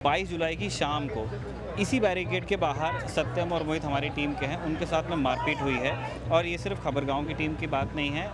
22 जुलाई की शाम को इसी बैरिकेड के बाहर सत्यम और मोहित हमारी टीम के हैं, उनके साथ में मारपीट हुई है। और ये सिर्फ खबरगांव की टीम की बात नहीं है,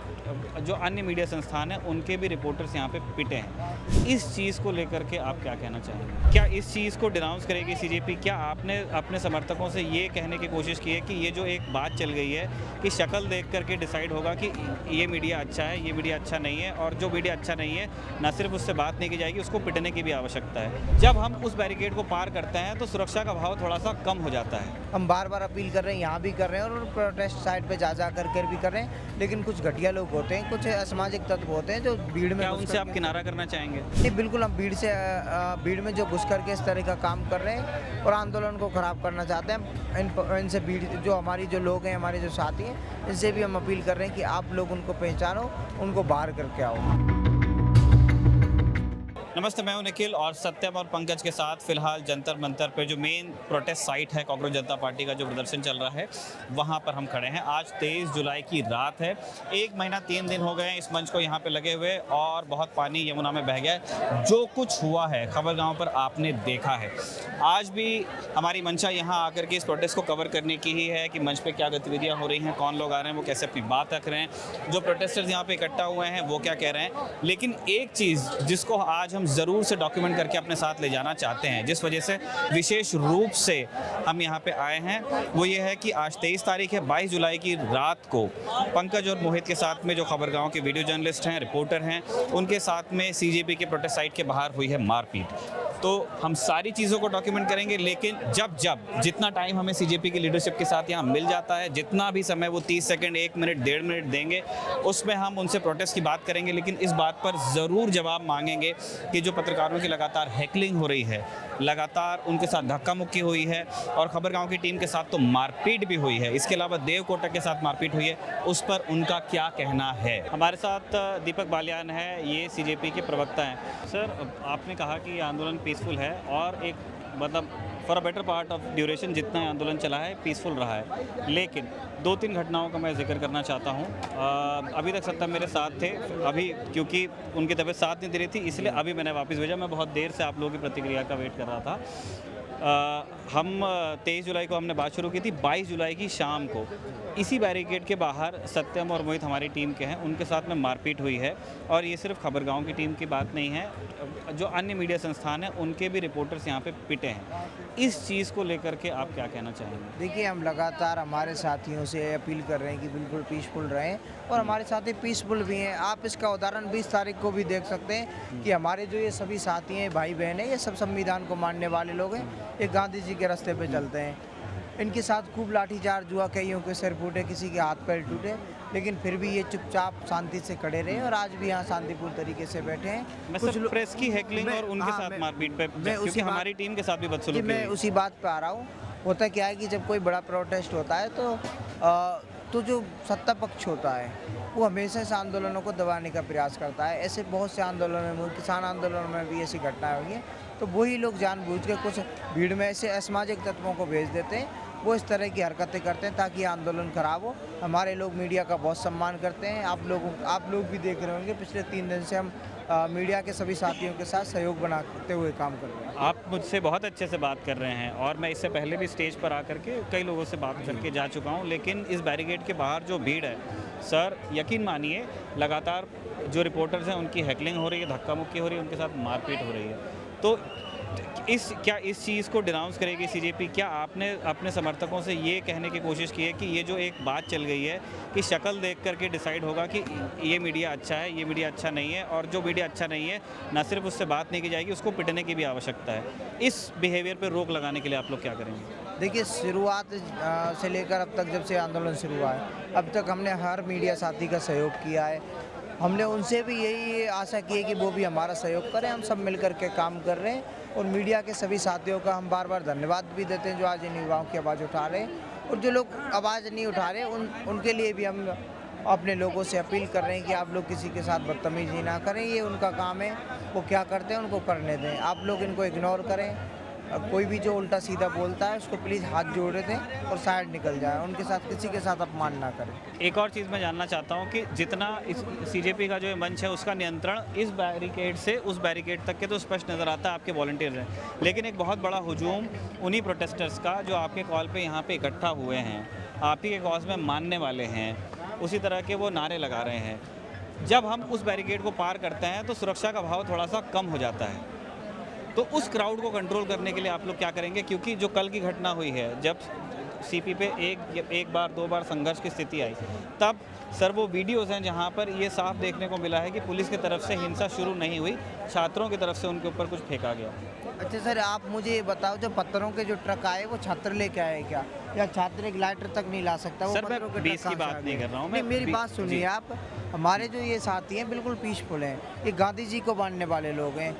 जो अन्य मीडिया संस्थान हैं उनके भी रिपोर्टर्स यहाँ पे पिटे हैं। इस चीज़ को लेकर के आप क्या कहना चाहेंगे? क्या इस चीज़ को डिनाउंस करेगी सीजेपी? क्या आपने अपने समर्थकों से ये कहने की कोशिश की है कि ये जो एक बात चल गई है कि शक्ल देख करके डिसाइड होगा कि ये मीडिया अच्छा है, ये मीडिया अच्छा नहीं है, और जो मीडिया अच्छा नहीं है ना सिर्फ उससे बात नहीं की जाएगी, उसको पिटने की भी आवश्यकता है। जब हम उस बैरिकेड को पार करते हैं तो सुरक्षा का भाव थोड़ा सा कम हो जाता है। हम बार बार अपील कर रहे हैं, यहाँ भी कर रहे हैं और प्रोटेस्ट साइट पे जा कर भी कर रहे हैं, लेकिन कुछ घटिया लोग होते हैं, कुछ असामाजिक तत्व होते हैं जो भीड़ में। क्या उनसे आप किनारा करना चाहेंगे? नहीं, बिल्कुल हम भीड़ में जो घुस करके इस तरह का काम कर रहे हैं और आंदोलन को खराब करना चाहते हैं। इनसे भीड़ जो हमारी जो लोग हैं, हमारे जो साथी हैं, इनसे भी हम अपील कर रहे हैं कि आप लोग उनको पहचानो, उनको बाहर करके आओ। नमस्ते, मैं हूं निखिल और सत्यम और पंकज के साथ फिलहाल जंतर मंतर पे जो मेन प्रोटेस्ट साइट है कांग्रेस जनता पार्टी का जो प्रदर्शन चल रहा है वहां पर हम खड़े हैं। आज 23 जुलाई की रात है। 1 महीना 3 दिन हो गए हैं इस मंच को यहाँ पे लगे हुए और बहुत पानी यमुना में बह गया है। जो कुछ हुआ है खबरगांव पर आपने देखा है। आज भी हमारी मंशा यहाँ आकर के इस प्रोटेस्ट को कवर करने की ही है कि मंच पर क्या गतिविधियाँ हो रही हैं, कौन लोग आ रहे हैं, वो कैसे अपनी बात रख रहे हैं, जो प्रोटेस्टर्स यहाँ पे इकट्ठा हुए हैं वो क्या कह रहे हैं। लेकिन एक चीज़ जिसको आज हम ज़रूर से डॉक्यूमेंट करके अपने साथ ले जाना चाहते हैं, जिस वजह से विशेष रूप से हम यहाँ पे आए हैं, वो ये है कि आज 23 तारीख है। 22 जुलाई की रात को पंकज और मोहित के साथ में जो खबरगांव के वीडियो जर्नलिस्ट हैं, रिपोर्टर हैं, उनके साथ में सीजेपी के प्रोटेस्ट साइट के बाहर हुई है मारपीट। तो हम सारी चीज़ों को डॉक्यूमेंट करेंगे, लेकिन जितना टाइम हमें सीजेपी की लीडरशिप के साथ यहाँ मिल जाता है, जितना भी समय वो 30 सेकंड, 1 मिनट, 1.5 मिनट देंगे, उसमें हम उनसे प्रोटेस्ट की बात करेंगे। लेकिन इस बात पर ज़रूर जवाब मांगेंगे कि जो पत्रकारों की लगातार हैकलिंग हो रही है, लगातार उनके साथ धक्का मुक्की हुई है और खबरगांव की टीम के साथ तो मारपीट भी हुई है, इसके अलावा देव कोटक के साथ मारपीट हुई है, उस पर उनका क्या कहना है। हमारे साथ दीपक बालियान है, ये सीजेपी के प्रवक्ता हैं। सर, आपने कहा कि ये आंदोलन पीसफुल है और एक मतलब for a better part of duration जितना ये आंदोलन चला है पीसफुल रहा है, लेकिन 2-3 घटनाओं का मैं जिक्र करना चाहता हूँ। अभी तक सत्ता मेरे साथ थे, अभी क्योंकि उनकी तबीयत साथ नहीं दे रही थी इसलिए अभी मैंने वापस भेजा। मैं बहुत देर से आप लोगों की प्रतिक्रिया का वेट कर रहा था। हम 23 जुलाई को हमने बात शुरू की थी। 22 जुलाई की शाम को इसी बैरिकेड के बाहर सत्यम और मोहित हमारी टीम के हैं, उनके साथ में मारपीट हुई है। और ये सिर्फ खबरगांव की टीम की बात नहीं है, जो अन्य मीडिया संस्थान हैं उनके भी रिपोर्टर्स यहाँ पे पिटे हैं। इस चीज़ को लेकर के आप क्या कहना चाहेंगे? देखिए, हम लगातार हमारे साथियों से अपील कर रहे हैं कि बिल्कुल पीसफुल रहें और हमारे साथी पीसफुल भी हैं। आप इसका उदाहरण 20 तारीख को भी देख सकते हैं कि हमारे जो ये सभी साथी हैं, भाई बहन हैं, ये सब संविधान को मानने वाले लोग हैं, ये गांधी जी के रास्ते पे चलते हैं। इनके साथ खूब लाठीचार्ज हुआ, कईयों के सिर फूटे, किसी के हाथ पैर टूटे, लेकिन फिर भी ये चुपचाप शांति से खड़े रहे और आज भी यहाँ शांतिपूर्ण तरीके से बैठे हैं। मैं कुछ प्रेस की हैकलिंग और उनके साथ मारपीट पे, क्योंकि हमारी टीम के साथ भी बदसलूकी मैं उसी बात पे आ रहा हूँ। होता क्या है कि जब कोई बड़ा प्रोटेस्ट होता है तो जो सत्ता पक्ष होता है वो हमेशा इस आंदोलनों को दबाने का प्रयास करता है। ऐसे बहुत से आंदोलनों में, किसान आंदोलन में भी ऐसी घटनाएं हुई हैं, तो वही लोग जानबूझ के कुछ भीड़ में ऐसे असामाजिक तत्वों को भेज देते हैं, वो इस तरह की हरकतें करते हैं ताकि आंदोलन खराब हो। हमारे लोग मीडिया का बहुत सम्मान करते हैं। आप लोग भी देख रहे होंगे, पिछले 3 दिन से हम मीडिया के सभी साथियों के साथ सहयोग बनाते हुए काम कर रहे हैं। आप मुझसे बहुत अच्छे से बात कर रहे हैं और मैं इससे पहले भी स्टेज पर आकर के कई लोगों से बात करके जा चुका हूं, लेकिन इस बैरिकेड के बाहर जो भीड़ है, सर यकीन मानिए लगातार जो रिपोर्टर्स हैं उनकी हैकलिंग हो रही है, धक्का मुक्की हो रही है, उनके साथ मारपीट हो रही है। तो इस चीज़ को डिनाउंस करेगी सीजेपी? क्या आपने अपने समर्थकों से ये कहने की कोशिश की है कि ये जो एक बात चल गई है कि शक्ल देख करके डिसाइड होगा कि ये मीडिया अच्छा है, ये मीडिया अच्छा नहीं है, और जो मीडिया अच्छा नहीं है ना सिर्फ उससे बात नहीं की जाएगी, उसको पिटने की भी आवश्यकता है। इस बिहेवियर पर रोक लगाने के लिए आप लोग क्या करेंगे? देखिए, शुरुआत से लेकर अब तक, जब से आंदोलन शुरू हुआ है, अब तक हमने हर मीडिया साथी का सहयोग किया है। हमने उनसे भी यही आशा की है कि वो भी हमारा सहयोग करें। हम सब मिल कर के काम कर रहे हैं और मीडिया के सभी साथियों का हम बार बार धन्यवाद भी देते हैं जो आज इन युवाओं की आवाज़ उठा रहे हैं। और जो लोग आवाज़ नहीं उठा रहे उनके लिए भी हम अपने लोगों से अपील कर रहे हैं कि आप लोग किसी के साथ बदतमीजी ना करें। ये उनका काम है, वो क्या करते हैं उनको करने दें। आप लोग इनको इग्नोर करें, कोई भी जो उल्टा सीधा बोलता है उसको प्लीज़ हाथ जोड़े दें और साइड निकल जाए, उनके साथ किसी के साथ अपमान ना करें। एक और चीज़ मैं जानना चाहता हूँ कि जितना इस सीजेपी का जो ये मंच है उसका नियंत्रण इस बैरिकेड से उस बैरिकेड तक के तो स्पष्ट नज़र आता है, आपके वॉलंटियर हैं, लेकिन एक बहुत बड़ा हुजूम उन्हीं प्रोटेस्टर्स का जो आपके कॉल पे यहाँ पे इकट्ठा हुए हैं, आप ही के कॉज में मानने वाले हैं, उसी तरह के वो नारे लगा रहे हैं। जब हम उस बैरिकेड को पार करते हैं तो सुरक्षा का भाव थोड़ा सा कम हो जाता है, तो उस क्राउड को कंट्रोल करने के लिए आप लोग क्या करेंगे? क्योंकि जो कल की घटना हुई है, जब सीपी पे एक बार 2 बार संघर्ष की स्थिति आई, तब सर वो वीडियोज़ हैं जहाँ पर ये साफ देखने को मिला है कि पुलिस की तरफ से हिंसा शुरू नहीं हुई, छात्रों की तरफ से उनके ऊपर कुछ फेंका गया। अच्छा सर, आप मुझे ये बताओ, जो पत्थरों के जो ट्रक आए वो छात्र लेके आए क्या, या छात्र एक लाइटर तक नहीं ला सकता? वो सर, मैं पत्थरों के बीस ट्रक की कहाँ से बात आ नहीं गए? कर रहा हूँ, नहीं, मैं मेरी बी- बात सुनिए जी। आप। हमारे जो ये साथी हैं बिल्कुल पीसफुल हैं, ये गांधी जी को मानने वाले लोग हैं।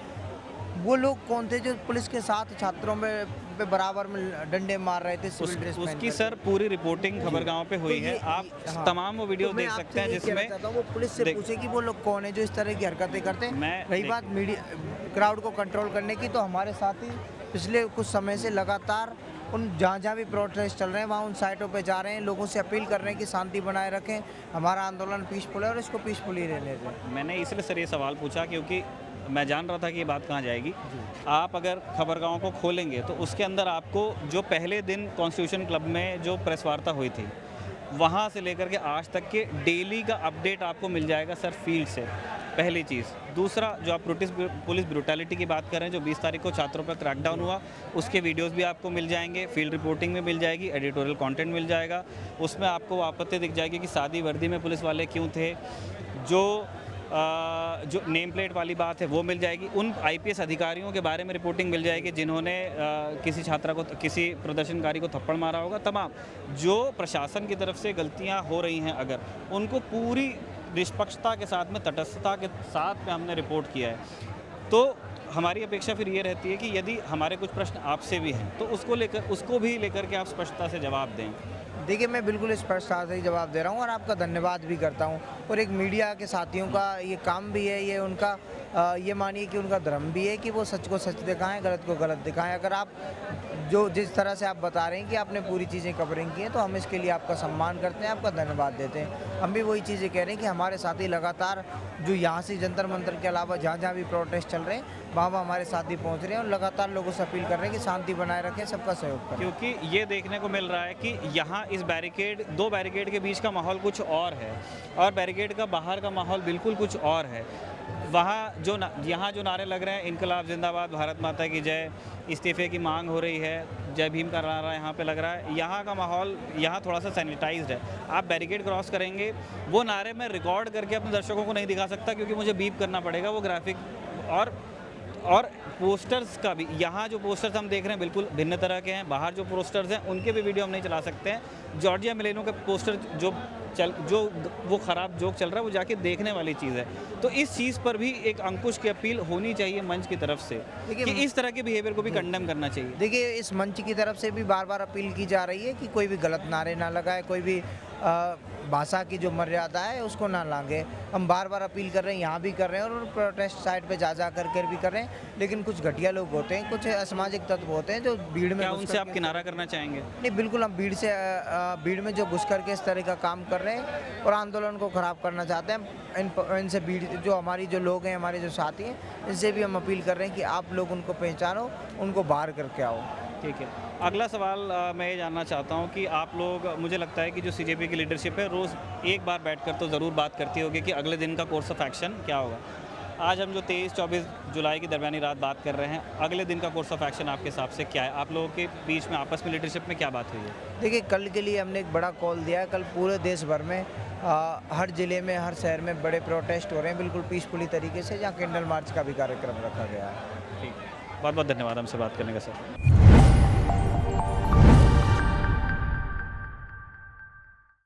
वो लोग कौन थे जो पुलिस के साथ छात्रों पे बराबर में डंडे मार रहे थे सिविल ड्रेस पहन उसकी करके? सर पूरी रिपोर्टिंग खबरगांव पे हुई तो है, ये- आप हाँ। तमाम वो वीडियो तो मैं देख आपसे सकते हैं ये कहना जिसमें चाहता हूँ, वो पुलिस से देख- पूछे कि वो लोग कौन है जो इस तरह की हरकतें करते हैं। मैं रही देख- बात मीडिया क्राउड को कंट्रोल करने की, तो हमारे साथी पिछले कुछ समय से लगातार उन जहाँ भी प्रोटेस्ट चल रहे हैं वहाँ उन साइटों पे जा रहे हैं, लोगों से अपील कर रहे हैं कि शांति बनाए रखें, हमारा आंदोलन पीसफुल है और इसको पीसफुल ही रहने दें। मैंने इसलिए सर ये सवाल पूछा क्योंकि मैं जान रहा था कि ये बात कहाँ जाएगी। आप अगर खबरगांव को खोलेंगे तो उसके अंदर आपको जो पहले दिन कॉन्स्टिट्यूशन क्लब में जो प्रेस वार्ता हुई थी, वहाँ से लेकर के आज तक के डेली का अपडेट आपको मिल जाएगा सर, फील्ड से, पहली चीज़। दूसरा, जो आप पुलिस ब्रूटैलिटी की बात कर रहे हैं, जो 20 तारीख को छात्रों पर क्रैकडाउन हुआ, उसके वीडियोस भी आपको मिल जाएंगे, फील्ड रिपोर्टिंग में मिल जाएगी, एडिटोरियल कंटेंट मिल जाएगा, उसमें आपको आपत्ति दिख जाएगी कि सादी वर्दी में पुलिस वाले क्यों थे। जो नेम प्लेट वाली बात है वो मिल जाएगी, उन आईपीएस अधिकारियों के बारे में रिपोर्टिंग मिल जाएगी जिन्होंने किसी छात्रा को, किसी प्रदर्शनकारी को थप्पड़ मारा होगा। तमाम जो प्रशासन की तरफ से गलतियां हो रही हैं, अगर उनको पूरी निष्पक्षता के साथ में, तटस्थता के साथ में हमने रिपोर्ट किया है, तो हमारी अपेक्षा फिर ये रहती है कि यदि हमारे कुछ प्रश्न आपसे भी हैं तो उसको भी लेकर के आप स्पष्टता से जवाब दें। देखिए, मैं बिल्कुल स्पष्टता से ही जवाब दे रहा हूँ और आपका धन्यवाद भी करता हूँ। और एक मीडिया के साथियों का ये काम भी है, ये उनका ये मानिए कि उनका धर्म भी है कि वो सच को सच दिखाएं, गलत को गलत दिखाएं। अगर आप जो जिस तरह से आप बता रहे हैं कि आपने पूरी चीज़ें कवरिंग की हैं, तो हम इसके लिए आपका सम्मान करते हैं, आपका धन्यवाद देते हैं। हम भी वही चीज़ें कह रहे हैं कि हमारे साथी लगातार जो यहाँ से जंतर मंतर के अलावा जहाँ जहाँ भी प्रोटेस्ट चल रहे हैं, वहाँ वहाँ हमारे साथी पहुँच रहे हैं और लगातार लोगों से अपील कर रहे हैं कि शांति बनाए रखें, सबका सहयोग करें। क्योंकि ये देखने को मिल रहा है कि यहाँ इस दो बैरिकेड के बीच का माहौल कुछ और है और बैरिकेड का बाहर का माहौल बिल्कुल कुछ और है। यहाँ जो नारे लग रहे हैं, इनकलाब जिंदाबाद, भारत माता की जय, इस्तीफे की मांग हो रही है, जय भीम का नारा यहाँ पे लग रहा है, यहाँ का माहौल यहाँ थोड़ा सा सैनिटाइज्ड है। आप बैरिकेड क्रॉस करेंगे, वो नारे मैं रिकॉर्ड करके अपने दर्शकों को नहीं दिखा सकता क्योंकि मुझे बीप करना पड़ेगा वो ग्राफिक। और पोस्टर्स का भी, यहाँ जो पोस्टर्स हम देख रहे हैं बिल्कुल भिन्न तरह के हैं, बाहर जो पोस्टर्स हैं उनके भी वीडियो हम नहीं चला सकते हैं। जॉर्जिया मिलेनो के पोस्टर जो वो ख़राब जोक चल रहा है, वो जाके देखने वाली चीज़ है। तो इस चीज़ पर भी एक अंकुश की अपील होनी चाहिए मंच की तरफ से कि इस तरह के बिहेवियर को भी कंडेम करना चाहिए। देखिए, इस मंच की तरफ से भी बार बार अपील की जा रही है कि कोई भी गलत नारे ना लगाए, कोई भी भाषा की जो मर्यादा है उसको ना लांघे। हम बार बार अपील कर रहे हैं, यहाँ भी कर रहे हैं और प्रोटेस्ट साइट पे जा कर भी कर रहे हैं, लेकिन कुछ घटिया लोग होते हैं, कुछ असामाजिक तत्व होते हैं जो भीड़ में क्या घुस उनसे आप करके- किनारा करना चाहेंगे? नहीं, बिल्कुल हम भीड़ में जो घुस करके इस तरह का काम कर रहे हैं और आंदोलन को ख़राब करना चाहते हैं, इनसे भीड़ जो हमारी जो लोग हैं, हमारे जो साथी हैं, इनसे भी हम अपील कर रहे हैं कि आप लोग उनको पहचानो, उनको बाहर करके आओ। ठीक है। अगला सवाल मैं ये जानना चाहता हूँ कि आप लोग, मुझे लगता है कि जो सीजेपी की लीडरशिप है रोज़ एक बार बैठकर तो ज़रूर बात करती होगी कि अगले दिन का कोर्स ऑफ एक्शन क्या होगा। आज हम जो 23-24 जुलाई की दरमियानी रात बात कर रहे हैं, अगले दिन का कोर्स ऑफ एक्शन आपके हिसाब से क्या है? आप लोगों के बीच में आपस में लीडरशिप में क्या बात हुई है? देखिए, कल के लिए हमने एक बड़ा कॉल दिया है। कल पूरे देश भर में हर ज़िले में, हर शहर में बड़े प्रोटेस्ट हो रहे हैं बिल्कुल पीसफुली तरीके से, जहाँ कैंडल मार्च का भी कार्यक्रम रखा गया है। ठीक है, बहुत बहुत धन्यवाद हमसे बात करने का सर।